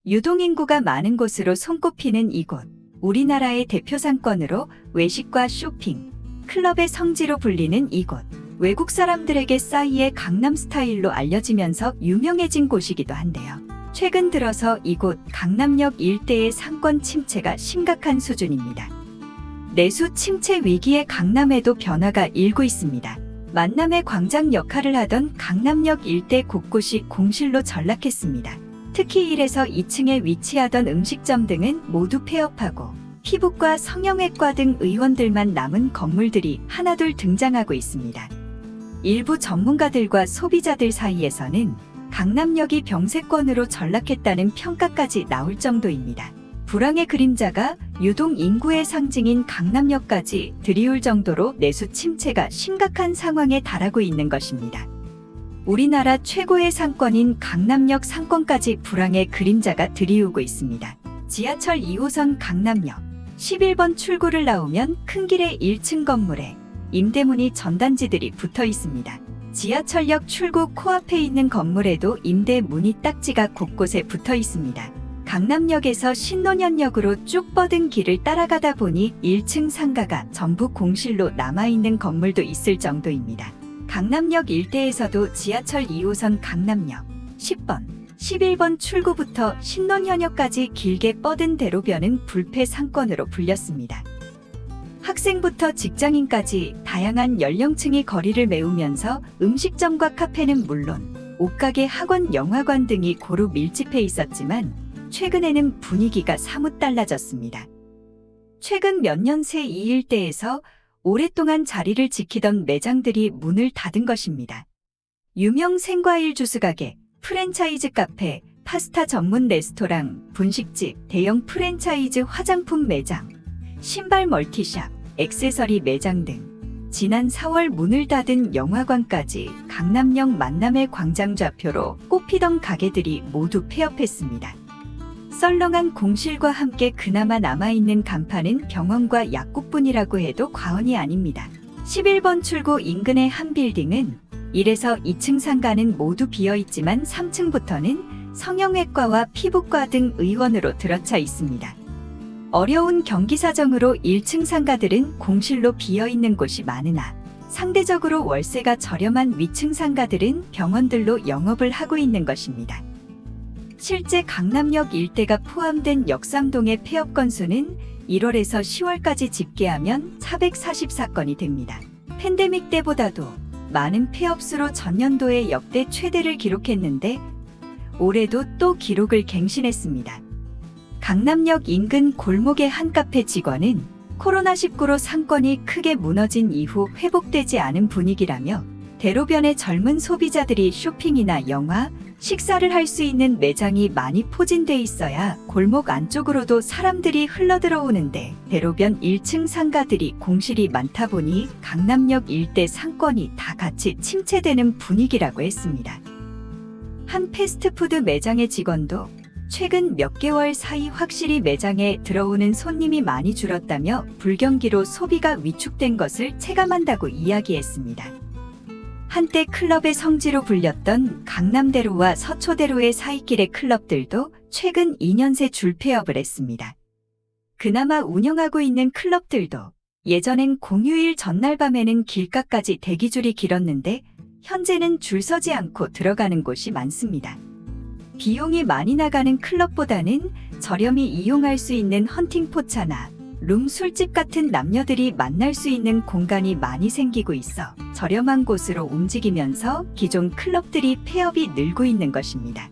유동인구가 많은 곳으로 손꼽히는 이곳. 우리나라의 대표 상권으로 외식과 쇼핑, 클럽의 성지로 불리는 이곳. 외국 사람들에게 싸이의 강남 스타일로 알려지면서 유명해진 곳이기도 한데요. 최근 들어서 이곳 강남역 일대의 상권 침체가 심각한 수준입니다. 내수 침체 위기에 강남에도 변화가 일고 있습니다. 만남의 광장 역할을 하던 강남역 일대 곳곳이 공실로 전락했습니다. 특히 1에서 2층에 위치하던 음식점 등은 모두 폐업하고 피부과 성형외과 등 의원들만 남은 건물들이 하나둘 등장하고 있습니다. 일부 전문가들과 소비자들 사이에서는 강남역이 병세권으로 전락했다는 평가까지 나올 정도입니다. 불황의 그림자가 유동 인구의 상징인 강남역까지 들이울 정도로 내수 침체가 심각한 상황에 달하고 있는 것입니다. 우리나라 최고의 상권인 강남역 상권까지 불황의 그림자가 들이우고 있습니다. 지하철 2호선 강남역 11번 출구를 나오면 큰 길의 1층 건물에 임대문의 전단지들이 붙어 있습니다. 지하철역 출구 코앞에 있는 건물에도 임대문의 딱지가 곳곳에 붙어 있습니다. 강남역에서 신논현역으로 쭉 뻗은 길을 따라가다 보니 1층 상가가 전부 공실로 남아있는 건물도 있을 정도입니다. 강남역 일대에서도 지하철 2호선 강남역 10번, 11번 출구부터 신논현역까지 길게 뻗은 대로변은 불패 상권으로 불렸습니다. 학생부터 직장인까지 다양한 연령층이 거리를 메우면서 음식점과 카페는 물론 옷가게, 학원, 영화관 등이 고루 밀집해 있었지만 최근에는 분위기가 사뭇 달라졌습니다. 최근 몇 년 새 이 일대에서 오랫동안 자리를 지키던 매장들이 문을 닫은 것입니다. 유명 생과일 주스 가게, 프랜차이즈 카페, 파스타 전문 레스토랑, 분식집, 대형 프랜차이즈 화장품 매장, 신발 멀티샵, 액세서리 매장 등 지난 4월 문을 닫은 영화관까지 강남역 만남의 광장 좌표로 꼽히던 가게들이 모두 폐업했습니다. 썰렁한 공실과 함께 그나마 남아있는 간판은 병원과 약국뿐이라고 해도 과언이 아닙니다. 11번 출구 인근의 한 빌딩은 1에서 2층 상가는 모두 비어있지만 3층부터는 성형외과와 피부과 등 의원으로 들어차 있습니다. 어려운 경기 사정으로 1층 상가들은 공실로 비어있는 곳이 많으나 상대적으로 월세가 저렴한 위층 상가들은 병원들로 영업을 하고 있는 것입니다. 실제 강남역 일대가 포함된 역삼동의 폐업 건수는 1월에서 10월까지 집계하면 444건이 됩니다. 팬데믹 때보다도 많은 폐업수로 전년도에 역대 최대를 기록했는데 올해도 또 기록을 갱신했습니다. 강남역 인근 골목의 한 카페 직원은 코로나19로 상권이 크게 무너진 이후 회복되지 않은 분위기라며 대로변에 젊은 소비자들이 쇼핑이나 영화, 식사를 할 수 있는 매장이 많이 포진돼 있어야 골목 안쪽으로도 사람들이 흘러들어오는데 대로변 1층 상가들이 공실이 많다 보니 강남역 일대 상권이 다 같이 침체되는 분위기라고 했습니다. 한 패스트푸드 매장의 직원도 최근 몇 개월 사이 확실히 매장에 들어오는 손님이 많이 줄었다며 불경기로 소비가 위축된 것을 체감한다고 이야기했습니다. 한때 클럽의 성지로 불렸던 강남대로와 서초대로의 사이길의 클럽들도 최근 2년 새 줄폐업을 했습니다. 그나마 운영하고 있는 클럽들도 예전엔 공휴일 전날 밤에는 길가까지 대기줄이 길었는데 현재는 줄 서지 않고 들어가는 곳이 많습니다. 비용이 많이 나가는 클럽보다는 저렴히 이용할 수 있는 헌팅포차나 룸 술집 같은 남녀들이 만날 수 있는 공간이 많이 생기고 있어 저렴한 곳으로 움직이면서 기존 클럽들이 폐업이 늘고 있는 것입니다.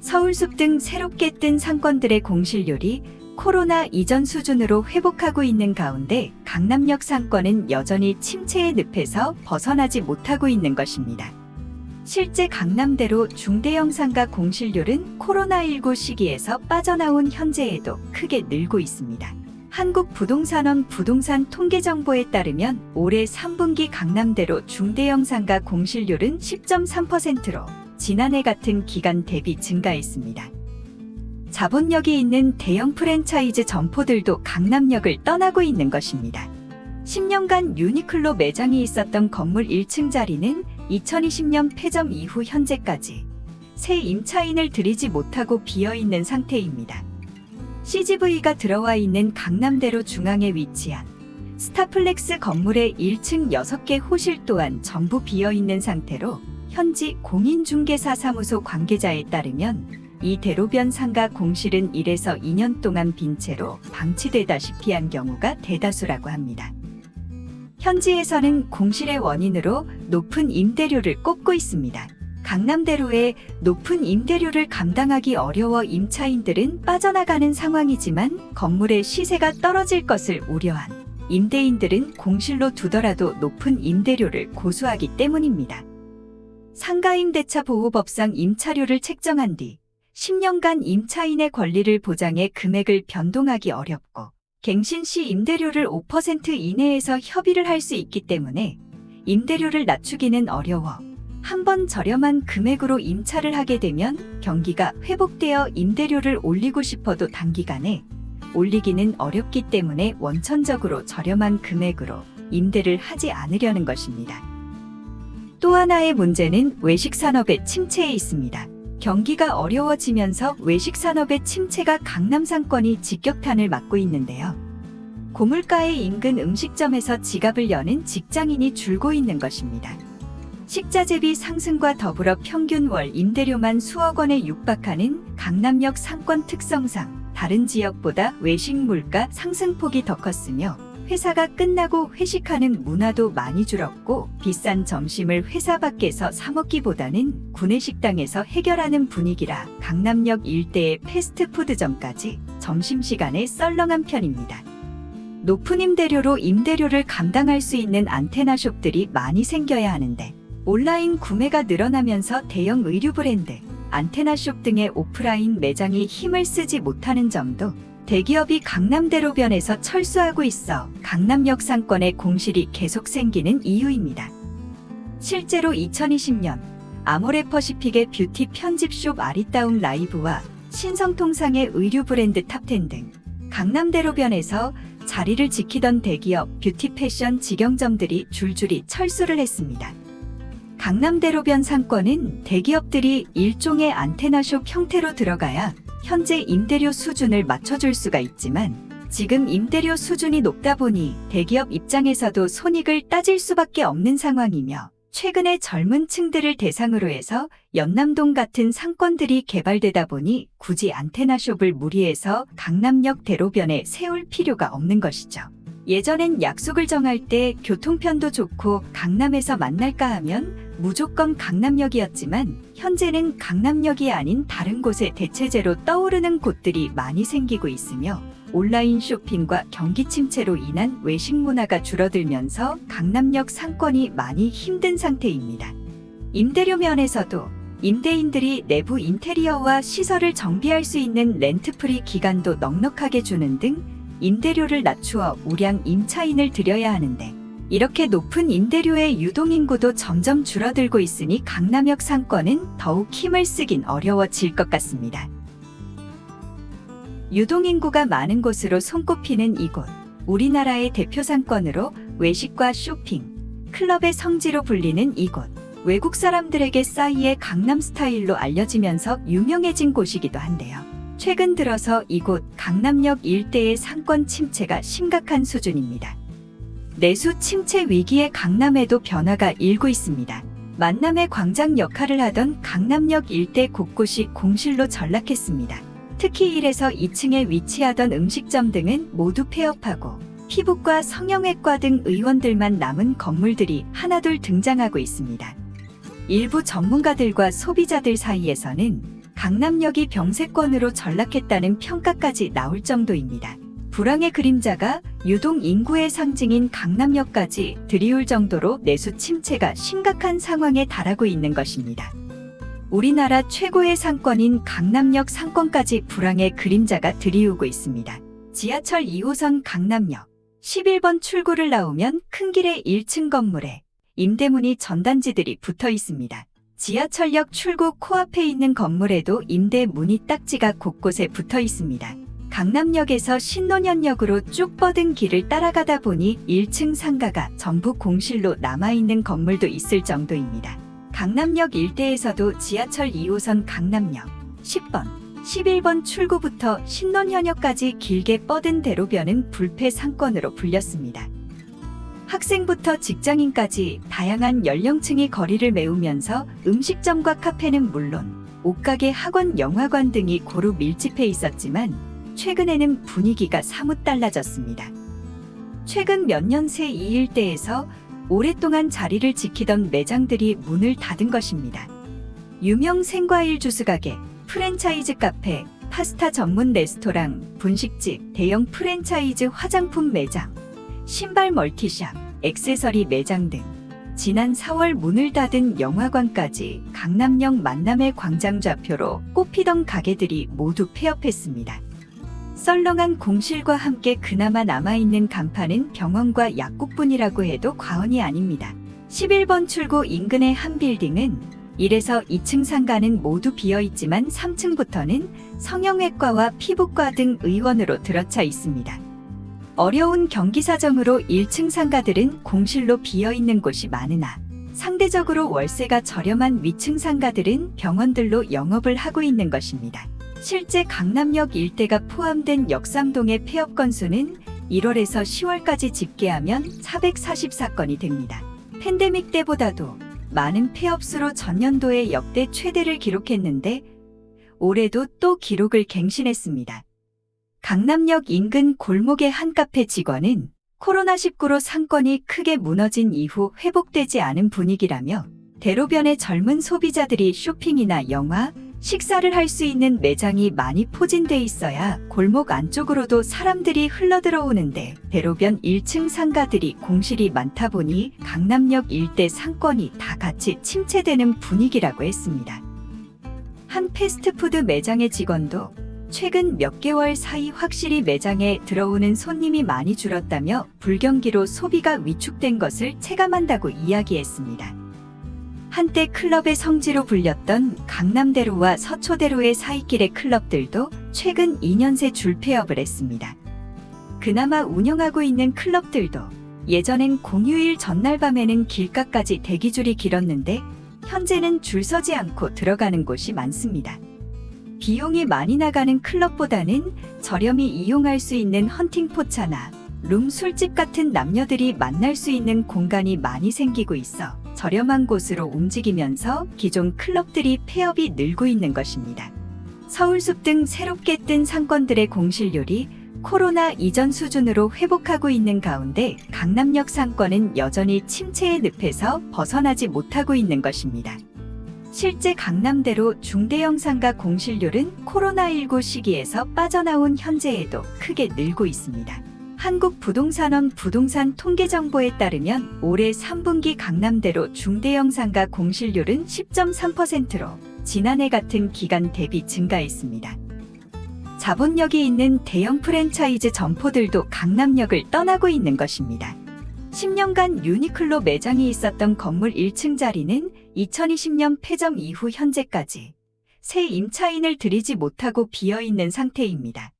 서울숲 등 새롭게 뜬 상권들의 공실률이 코로나 이전 수준으로 회복하고 있는 가운데 강남역 상권은 여전히 침체의 늪에서 벗어나지 못하고 있는 것입니다. 실제 강남대로 중대형 상가 공실률은 코로나19 시기에서 빠져나온 현재에도 크게 늘고 있습니다. 한국부동산원 부동산 통계정보에 따르면 올해 3분기 강남대로 중대형 상가 공실률은 10.3%로 지난해 같은 기간 대비 증가했습니다. 자본력이 있는 대형 프랜차이즈 점포들도 강남역을 떠나고 있는 것입니다. 10년간 유니클로 매장이 있었던 건물 1층 자리는 2020년 폐점 이후 현재까지 새 임차인을 들이지 못하고 비어있는 상태입니다. CGV가 들어와 있는 강남대로 중앙에 위치한 스타플렉스 건물의 1층 6개 호실 또한 전부 비어있는 상태로 현지 공인중개사 사무소 관계자에 따르면 이 대로변 상가 공실은 1에서 2년 동안 빈 채로 방치되다시피 한 경우가 대다수라고 합니다. 현지에서는 공실의 원인으로 높은 임대료를 꼽고 있습니다. 강남대로의 높은 임대료를 감당하기 어려워 임차인들은 빠져나가는 상황이지만 건물의 시세가 떨어질 것을 우려한 임대인들은 공실로 두더라도 높은 임대료를 고수하기 때문입니다. 상가임대차 보호법상 임차료를 책정한 뒤 10년간 임차인의 권리를 보장해 금액을 변동하기 어렵고 갱신 시 임대료를 5% 이내에서 협의를 할 수 있기 때문에 임대료를 낮추기는 어려워 한번 저렴한 금액으로 임차를 하게 되면 경기가 회복되어 임대료를 올리고 싶어도 단기간에 올리기는 어렵기 때문에 원천적으로 저렴한 금액으로 임대를 하지 않으려는 것입니다. 또 하나의 문제는 외식산업의 침체에 있습니다. 경기가 어려워지면서 외식산업의 침체가 강남 상권이 직격탄을 맞고 있는데요. 고물가의 인근 음식점에서 지갑을 여는 직장인이 줄고 있는 것입니다. 식자재비 상승과 더불어 평균 월 임대료만 수억 원에 육박하는 강남역 상권 특성상 다른 지역보다 외식 물가 상승폭이 더 컸으며 회사가 끝나고 회식하는 문화도 많이 줄었고 비싼 점심을 회사 밖에서 사 먹기보다는 구내식당에서 해결하는 분위기라 강남역 일대의 패스트푸드점까지 점심시간에 썰렁한 편입니다. 높은 임대료로 임대료를 감당할 수 있는 안테나숍들이 많이 생겨야 하는데 온라인 구매가 늘어나면서 대형 의류 브랜드, 안테나숍 등의 오프라인 매장이 힘을 쓰지 못하는 점도 대기업이 강남대로변에서 철수하고 있어 강남역 상권에 공실이 계속 생기는 이유입니다. 실제로 2020년 아모레퍼시픽의 뷰티 편집숍 아리따움 라이브와 신성통상의 의류 브랜드 탑10 등 강남대로변에서 자리를 지키던 대기업 뷰티 패션 직영점들이 줄줄이 철수를 했습니다. 강남대로변 상권은 대기업들이 일종의 안테나숍 형태로 들어가야 현재 임대료 수준을 맞춰줄 수가 있지만 지금 임대료 수준이 높다 보니 대기업 입장에서도 손익을 따질 수밖에 없는 상황이며 최근에 젊은 층들을 대상으로 해서 연남동 같은 상권들이 개발되다 보니 굳이 안테나숍을 무리해서 강남역 대로변에 세울 필요가 없는 것이죠. 예전엔 약속을 정할 때 교통편도 좋고 강남에서 만날까 하면 무조건 강남역이었지만 현재는 강남역이 아닌 다른 곳에 대체제로 떠오르는 곳들이 많이 생기고 있으며 온라인 쇼핑과 경기 침체로 인한 외식 문화가 줄어들면서 강남역 상권이 많이 힘든 상태입니다. 임대료 면에서도 임대인들이 내부 인테리어와 시설을 정비할 수 있는 렌트프리 기간도 넉넉하게 주는 등 임대료를 낮추어 우량 임차인을 들여야 하는데 이렇게 높은 임대료의 유동인구도 점점 줄어들고 있으니 강남역 상권은 더욱 힘을 쓰긴 어려워질 것 같습니다. 유동인구가 많은 곳으로 손꼽히는 이곳, 우리나라의 대표 상권으로 외식과 쇼핑, 클럽의 성지로 불리는 이곳, 외국 사람들에게 싸이의 강남 스타일로 알려지면서 유명해진 곳이기도 한데요. 최근 들어서 이곳 강남역 일대의 상권 침체가 심각한 수준입니다. 내수 침체 위기에 강남에도 변화가 일고 있습니다. 만남의 광장 역할을 하던 강남역 일대 곳곳이 공실로 전락했습니다. 특히 1에서 2층에 위치하던 음식점 등은 모두 폐업하고 피부과 성형외과 등 의원들만 남은 건물들이 하나둘 등장하고 있습니다. 일부 전문가들과 소비자들 사이에서는 강남역이 병세권으로 전락했다는 평가까지 나올 정도입니다. 불황의 그림자가 유동 인구의 상징인 강남역까지 들이올 정도로 내수 침체가 심각한 상황에 달하고 있는 것입니다. 우리나라 최고의 상권인 강남역 상권까지 불황의 그림자가 들이오고 있습니다. 지하철 2호선 강남역 11번 출구를 나오면 큰 길의 1층 건물에 임대문이 전단지들이 붙어 있습니다. 지하철역 출구 코앞에 있는 건물에도 임대 문의 딱지가 곳곳에 붙어 있습니다. 강남역에서 신논현역으로 쭉 뻗은 길을 따라가다 보니 1층 상가가 전부 공실로 남아있는 건물도 있을 정도입니다. 강남역 일대에서도 지하철 2호선 강남역 10번, 11번 출구부터 신논현역까지 길게 뻗은 대로변은 불패 상권으로 불렸습니다. 학생부터 직장인까지 다양한 연령층이 거리를 메우면서 음식점과 카페는 물론 옷가게, 학원, 영화관 등이 고루 밀집해 있었지만 최근에는 분위기가 사뭇 달라졌습니다. 최근 몇 년 새 이 일대에서 오랫동안 자리를 지키던 매장들이 문을 닫은 것입니다. 유명 생과일 주스 가게, 프랜차이즈 카페, 파스타 전문 레스토랑, 분식집, 대형 프랜차이즈 화장품 매장, 신발 멀티샵, 액세서리 매장 등 지난 4월 문을 닫은 영화관까지 강남역 만남의 광장 좌표로 꼽히던 가게들이 모두 폐업했습니다. 썰렁한 공실과 함께 그나마 남아있는 간판은 병원과 약국뿐이라고 해도 과언이 아닙니다. 11번 출구 인근의 한 빌딩은 1에서 2층 상가는 모두 비어있지만 3층부터는 성형외과와 피부과 등 의원으로 들어차 있습니다. 어려운 경기 사정으로 1층 상가들은 공실로 비어있는 곳이 많으나 상대적으로 월세가 저렴한 위층 상가들은 병원들로 영업을 하고 있는 것입니다. 실제 강남역 일대가 포함된 역삼동의 폐업 건수는 1월에서 10월까지 집계하면 444건이 됩니다. 팬데믹 때보다도 많은 폐업수로 전년도에 역대 최대를 기록했는데 올해도 또 기록을 갱신했습니다. 강남역 인근 골목의 한 카페 직원은 코로나19로 상권이 크게 무너진 이후 회복되지 않은 분위기라며 대로변의 젊은 소비자들이 쇼핑이나 영화, 식사를 할 수 있는 매장이 많이 포진돼 있어야 골목 안쪽으로도 사람들이 흘러들어오는데 대로변 1층 상가들이 공실이 많다 보니 강남역 일대 상권이 다 같이 침체되는 분위기라고 했습니다. 한 패스트푸드 매장의 직원도 최근 몇 개월 사이 확실히 매장에 들어오는 손님이 많이 줄었다며 불경기로 소비가 위축된 것을 체감한다고 이야기했습니다. 한때 클럽의 성지로 불렸던 강남대로와 서초대로의 사이길의 클럽들도 최근 2년 새 줄폐업을 했습니다. 그나마 운영하고 있는 클럽들도 예전엔 공휴일 전날 밤에는 길가까지 대기줄이 길었는데 현재는 줄 서지 않고 들어가는 곳이 많습니다. 비용이 많이 나가는 클럽보다는 저렴히 이용할 수 있는 헌팅포차나 룸 술집 같은 남녀들이 만날 수 있는 공간이 많이 생기고 있어 저렴한 곳으로 움직이면서 기존 클럽들이 폐업이 늘고 있는 것입니다. 서울숲 등 새롭게 뜬 상권들의 공실률이 코로나 이전 수준으로 회복하고 있는 가운데 강남역 상권은 여전히 침체의 늪에서 벗어나지 못하고 있는 것입니다. 실제 강남대로 중대형 상가 공실률은 코로나19 시기에서 빠져나온 현재에도 크게 늘고 있습니다. 한국부동산원 부동산 통계정보에 따르면 올해 3분기 강남대로 중대형 상가 공실률은 10.3%로 지난해 같은 기간 대비 증가했습니다. 자본력이 있는 대형 프랜차이즈 점포들도 강남역을 떠나고 있는 것입니다. 10년간 유니클로 매장이 있었던 건물 1층 자리는 2020년 폐점 이후 현재까지 새 임차인을 들이지 못하고 비어있는 상태입니다.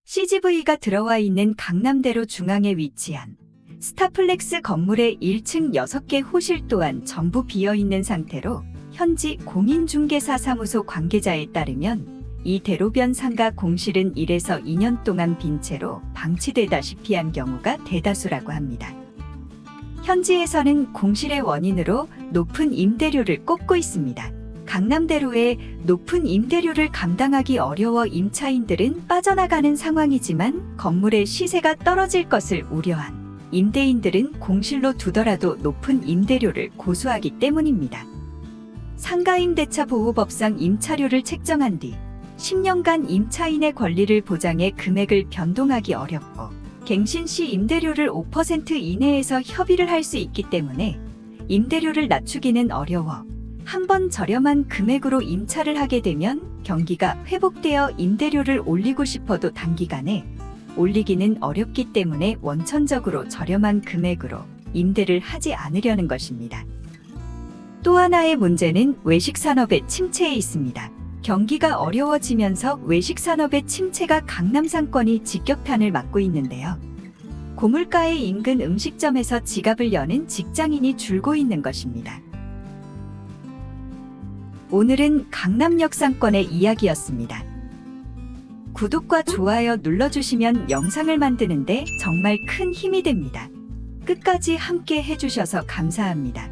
CGV가 들어와 있는 강남대로 중앙에 위치한 스타플렉스 건물의 1층 6개 호실 또한 전부 비어있는 상태로 현지 공인중개사 사무소 관계자에 따르면 이 대로변 상가 공실은 1에서 2년 동안 빈 채로 방치되다시피 한 경우가 대다수라고 합니다. 현지에서는 공실의 원인으로 높은 임대료를 꼽고 있습니다. 강남대로의 높은 임대료를 감당하기 어려워 임차인들은 빠져나가는 상황이지만 건물의 시세가 떨어질 것을 우려한 임대인들은 공실로 두더라도 높은 임대료를 고수하기 때문입니다. 상가임대차 보호법상 임차료를 책정한 뒤 10년간 임차인의 권리를 보장해 금액을 변동하기 어렵고 갱신 시 임대료를 5% 이내에서 협의를 할 수 있기 때문에 임대료를 낮추기는 어려워 한번 저렴한 금액으로 임차를 하게 되면 경기가 회복되어 임대료를 올리고 싶어도 단기간에 올리기는 어렵기 때문에 원천적으로 저렴한 금액으로 임대를 하지 않으려는 것입니다. 또 하나의 문제는 외식산업의 침체에 있습니다. 경기가 어려워지면서 외식산업의 침체가 강남 상권이 직격탄을 맞고 있는데요. 고물가의 인근 음식점에서 지갑을 여는 직장인이 줄고 있는 것입니다. 오늘은 강남역 상권의 이야기였습니다. 구독과 좋아요 눌러주시면 영상을 만드는데 정말 큰 힘이 됩니다. 끝까지 함께 해주셔서 감사합니다.